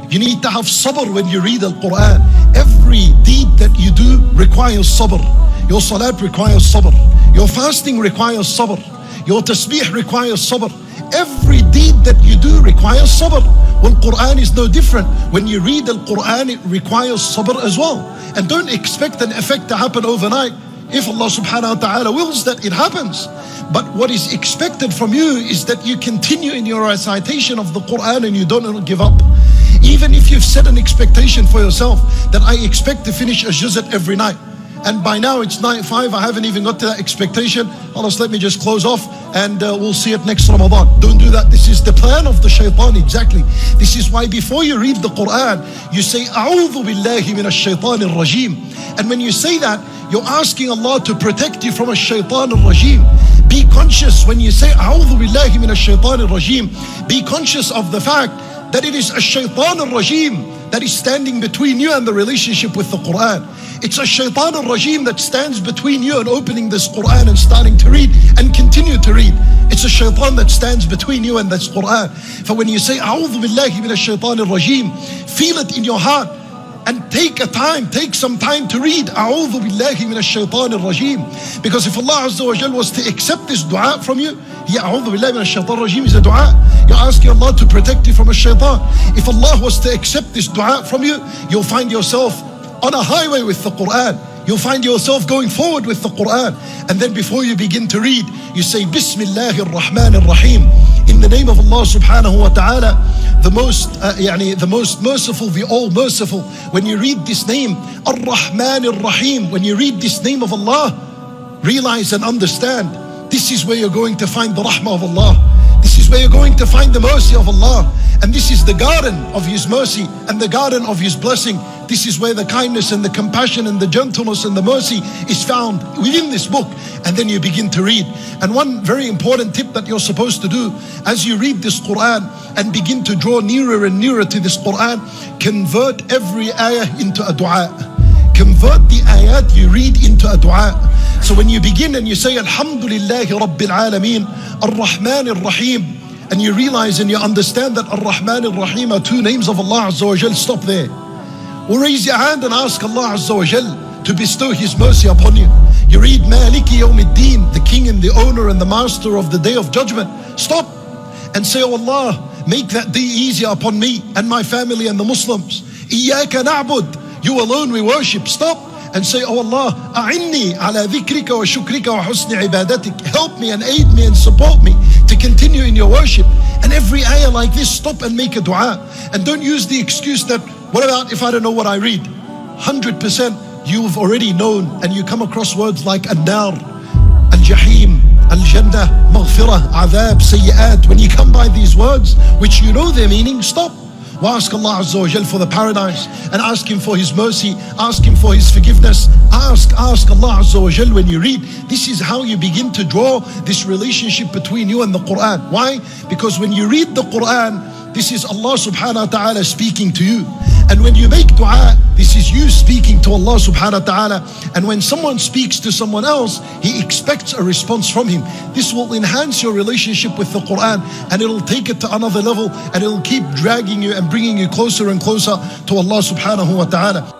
You need to have sabr when you read Al-Quran. Every deed that you do requires sabr. Your salat requires sabr. Your fasting requires sabr. Your tasbih requires sabr. Every deed that you do requires sabr. Well, Quran is no different. When you read Al-Quran, it requires sabr as well. And don't expect an effect to happen overnight. If Allah subhanahu wa ta'ala wills that, it happens. But what is expected from you is that you continue in your recitation of the Quran and you don't give up. Even if you've set an expectation for yourself that I expect to finish a juzat every night, and by now it's night 5, I haven't even got to that expectation. Allah, let me just close off and we'll see it next Ramadan. Don't do that. This is the plan of the shaitan, exactly. This is why before you read the Quran, you say, A'udhu billahi minash shaitanir rajim. And when you say that, you're asking Allah to protect you from a shaitan al-rajim. Be conscious when you say, A'udhu billahi minash shaitanir rajim. Be conscious of the fact that it is a shaitan al-rajim that is standing between you and the relationship with the Quran. It's a shaitan al-rajim that stands between you and opening this Quran and starting to read and continue to read. It's a shaitan that stands between you and this Quran. For when you say, A'udhu billahi minash shaitan al-rajim, feel it in your heart and take some time to read A'udhu billahi minash shaitan al-rajim. Because if Allah Azza wa Jal was to accept this dua from you, A'udhu billahi minash shaitan al-rajim is a dua. You're asking Allah to protect you from a shaitan. If Allah was to accept this dua from you, you'll find yourself on a highway with the Quran. You'll find yourself going forward with the Quran. And then before you begin to read, you say, Bismillahir Rahmanir Rahim. In the name of Allah subhanahu wa ta'ala, the most merciful, the all merciful. When you read this name, Ar-Rahmanir Rahim, when you read this name of Allah, realize and understand, this is where you're going to find the rahmah of Allah. This is where you're going to find the mercy of Allah. And this is the garden of His mercy and the garden of His blessing. This is where the kindness and the compassion and the gentleness and the mercy is found within this book. And then you begin to read. And one very important tip that you're supposed to do as you read this Quran and begin to draw nearer and nearer to this Quran, convert every ayah into a dua. Convert the ayat you read into a dua. So when you begin and you say, Alhamdulillahi Rabbil Alameen, Ar-Rahman Ar-Rahim, and you realize and you understand that Ar-Rahman Ar-Rahim are two names of Allah Azza wa Jal, stop there. Or raise your hand and ask Allah Azza wa Jal to bestow His mercy upon you. You read Maliki Yawmiddin, the King and the Owner and the Master of the Day of Judgment. Stop and say, Oh Allah, make that day easier upon me and my family and the Muslims. Iyaka na'bud, you alone we worship. Stop and say, Oh Allah, a'inni ala dhikrika wa shukrika wa husni ibadatik. Help me and aid me and support me to continue in your worship. And every ayah like this, stop and make a dua. And don't use the excuse that, what about if I don't know what I read? 100% you've already known, and you come across words like an-nar, al-jahim, al-jannah, maghfirah, adhab, sayyi'at. When you come by these words, which you know their meaning, stop. Ask Allah Azza wa Jal for the paradise and ask Him for His mercy, ask Him for His forgiveness. Ask Allah Azza wa Jal when you read. This is how you begin to draw this relationship between you and the Quran. Why? Because when you read the Quran, this is Allah subhanahu wa ta'ala speaking to you. And when you make dua, this is you speaking to Allah subhanahu wa ta'ala. And when someone speaks to someone else, he expects a response from him. This will enhance your relationship with the Quran, and it'll take it to another level, and it'll keep dragging you and bringing you closer and closer to Allah subhanahu wa ta'ala.